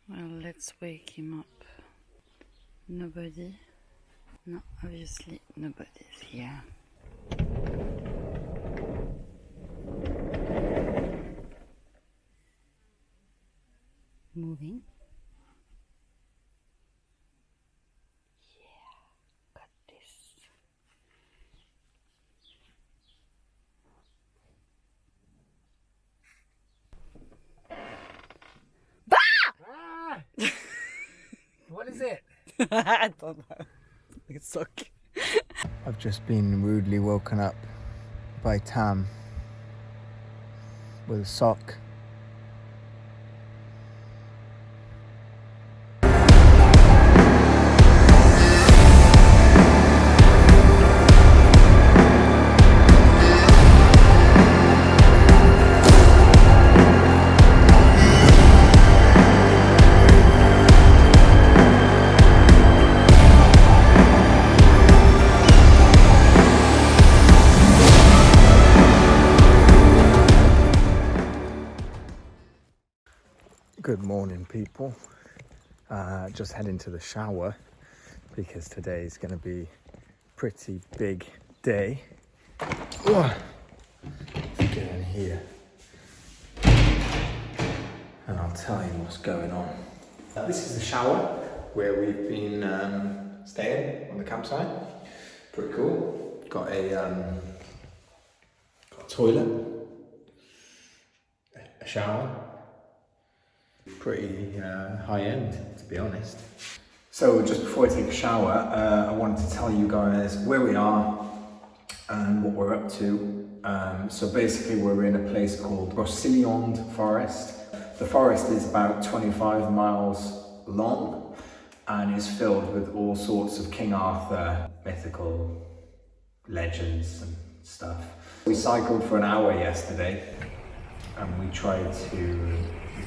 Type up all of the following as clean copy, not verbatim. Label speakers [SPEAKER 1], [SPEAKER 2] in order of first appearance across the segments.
[SPEAKER 1] Well, let's wake him up. Nobody? No, obviously nobody's here. Moving. Yeah, got this.
[SPEAKER 2] Ah! What is it?
[SPEAKER 1] I don't know. It's sock.
[SPEAKER 2] I've just been rudely woken up by Tam with a sock. Good morning, people. Just heading to the shower because today is going to be a pretty big day. Let's get in here and I'll tell you what's going on. This is the shower where we've been staying on the campsite. Pretty cool. Got a toilet, a shower. Pretty high end, to be honest. So just before I take a shower, I wanted to tell you guys where we are and what we're up to. So basically we're in a place called Brocéliande forest. The forest is about 25 miles long and is filled with all sorts of King Arthur mythical legends and stuff. We cycled for an hour yesterday and we tried to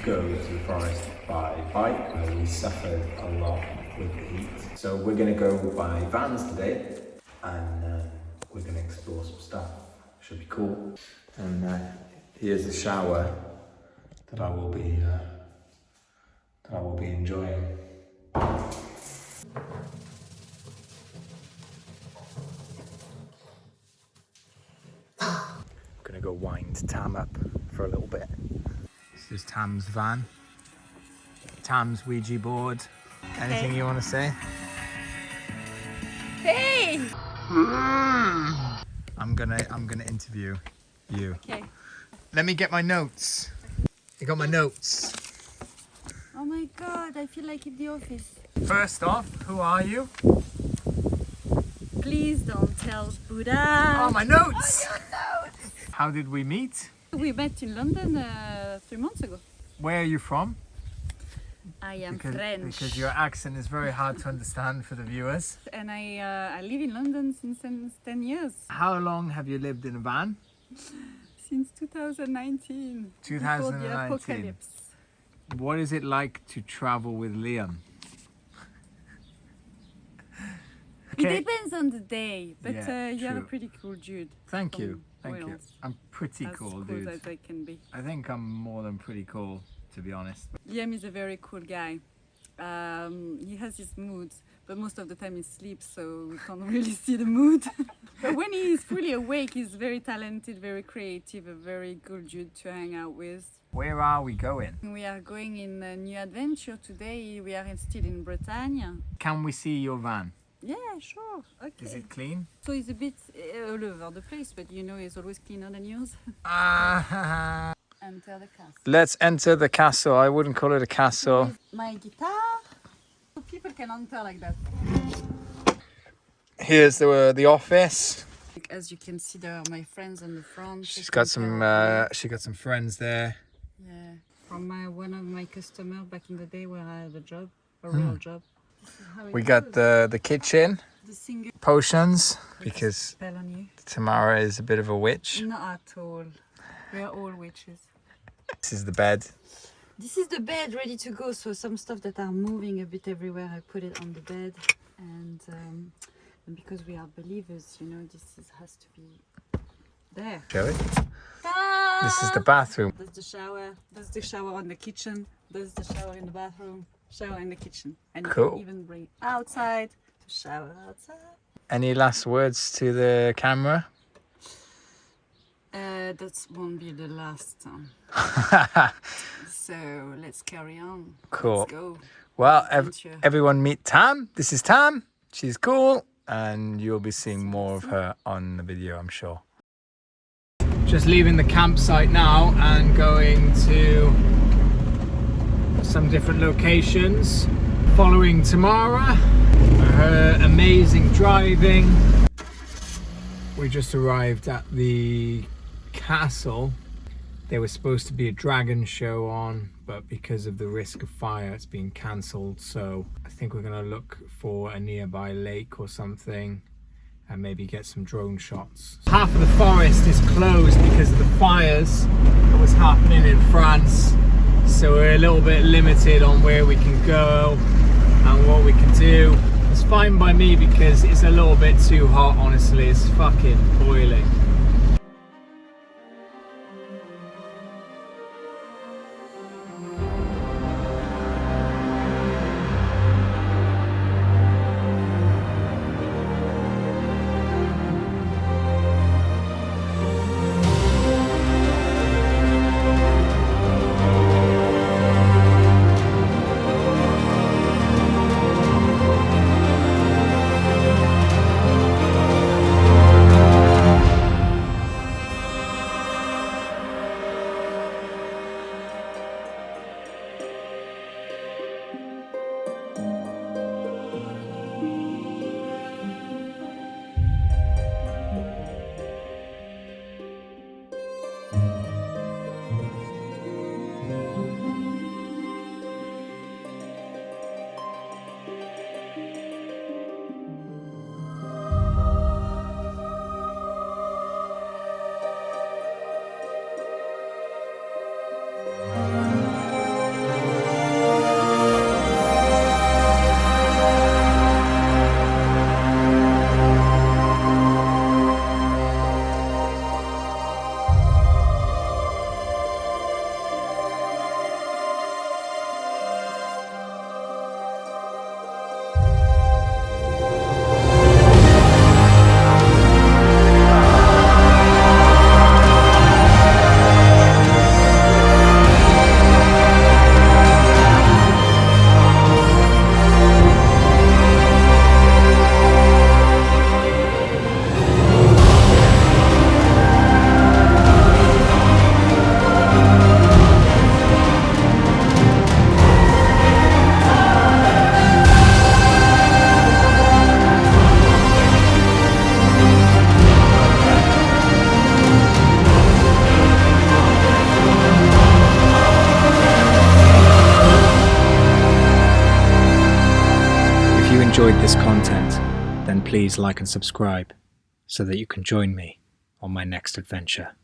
[SPEAKER 2] go to the forest by bike, where we suffered a lot with the heat. So we're going to go by vans today and we're going to explore some stuff. Should be cool. And here's the shower that I will be enjoying. I'm gonna go wind Tam up for a little bit. This is Tam's van. Tam's Ouija board. Anything you want to say?
[SPEAKER 1] Hey!
[SPEAKER 2] I'm gonna interview you.
[SPEAKER 1] Okay.
[SPEAKER 2] Let me get my notes. I got my notes.
[SPEAKER 1] Oh my god, I feel like in the office.
[SPEAKER 2] First off, who are you?
[SPEAKER 1] Please don't tell Buddha.
[SPEAKER 2] Oh, my notes!
[SPEAKER 1] Oh, your notes!
[SPEAKER 2] How did we meet?
[SPEAKER 1] We met in London 3 months ago.
[SPEAKER 2] Where are you from?
[SPEAKER 1] I am
[SPEAKER 2] French.
[SPEAKER 1] French.
[SPEAKER 2] Because your accent is very hard to understand for the viewers.
[SPEAKER 1] And I live in London since 10 years.
[SPEAKER 2] How long have you lived in a van?
[SPEAKER 1] Since 2019.
[SPEAKER 2] 2019.
[SPEAKER 1] Before the apocalypse.
[SPEAKER 2] What is it like to travel with Liam?
[SPEAKER 1] It depends on the day, but
[SPEAKER 2] Yeah,
[SPEAKER 1] you're a
[SPEAKER 2] true.
[SPEAKER 1] pretty cool dude.
[SPEAKER 2] Thank you.
[SPEAKER 1] from
[SPEAKER 2] Thank you.
[SPEAKER 1] Wales.
[SPEAKER 2] I'm pretty cool, dude.
[SPEAKER 1] As I can be.
[SPEAKER 2] I think I'm more than pretty cool, to be honest.
[SPEAKER 1] Liam is a very cool guy. He has his moods, but most of the time he sleeps, so we can't really see the mood. But when he is fully awake, he's very talented, very creative, a very good dude to hang out with.
[SPEAKER 2] Where are we going?
[SPEAKER 1] We are going in a new adventure today. We are still in Bretagne.
[SPEAKER 2] Can we see your van?
[SPEAKER 1] Yeah, sure. Okay.
[SPEAKER 2] Is it clean?
[SPEAKER 1] So it's a bit all over the place, but you know it's always cleaner than yours. Enter the castle.
[SPEAKER 2] Let's enter the castle. I wouldn't call it a castle.
[SPEAKER 1] With my guitar. So people can enter like that.
[SPEAKER 2] Here's the office.
[SPEAKER 1] As you can see, there are my friends on the front.
[SPEAKER 2] She's got some friends there.
[SPEAKER 1] Yeah, from one of my customers back in the day where I had a job, a real job.
[SPEAKER 2] We got the kitchen,
[SPEAKER 1] the singer
[SPEAKER 2] potions, because
[SPEAKER 1] spell on you.
[SPEAKER 2] Tamara is a bit of a witch.
[SPEAKER 1] Not at all. We are all witches.
[SPEAKER 2] This is the bed.
[SPEAKER 1] This is the bed ready to go. So some stuff that are moving a bit everywhere, I put it on the bed, and because we are believers, you know, has to be there.
[SPEAKER 2] Shall we?
[SPEAKER 1] Ta-da!
[SPEAKER 2] This is the bathroom.
[SPEAKER 1] There's the shower. There's the shower in the kitchen. There's the shower in the bathroom. Shower in the kitchen. And you
[SPEAKER 2] Cool.
[SPEAKER 1] can even bring it outside to shower outside.
[SPEAKER 2] Any last words to the camera?
[SPEAKER 1] That won't be the last time. So let's carry on.
[SPEAKER 2] Cool.
[SPEAKER 1] Let's go.
[SPEAKER 2] Well,
[SPEAKER 1] Adventure.
[SPEAKER 2] everyone meet Tam. This is Tam. She's cool. And you'll be seeing more of her on the video, I'm sure. Just leaving the campsite now and going to some different locations. Following Tamara, her amazing driving. We just arrived at the castle. There was supposed to be a dragon show on, but because of the risk of fire, it's been cancelled. So I think we're gonna look for a nearby lake or something and maybe get some drone shots. Half of the forest is closed because of the fires that was happening in France. So we're a little bit limited on where we can go and what we can do. It's fine by me because it's a little bit too hot, honestly. It's fucking boiling. If you enjoyed this content, then please like and subscribe so that you can join me on my next adventure.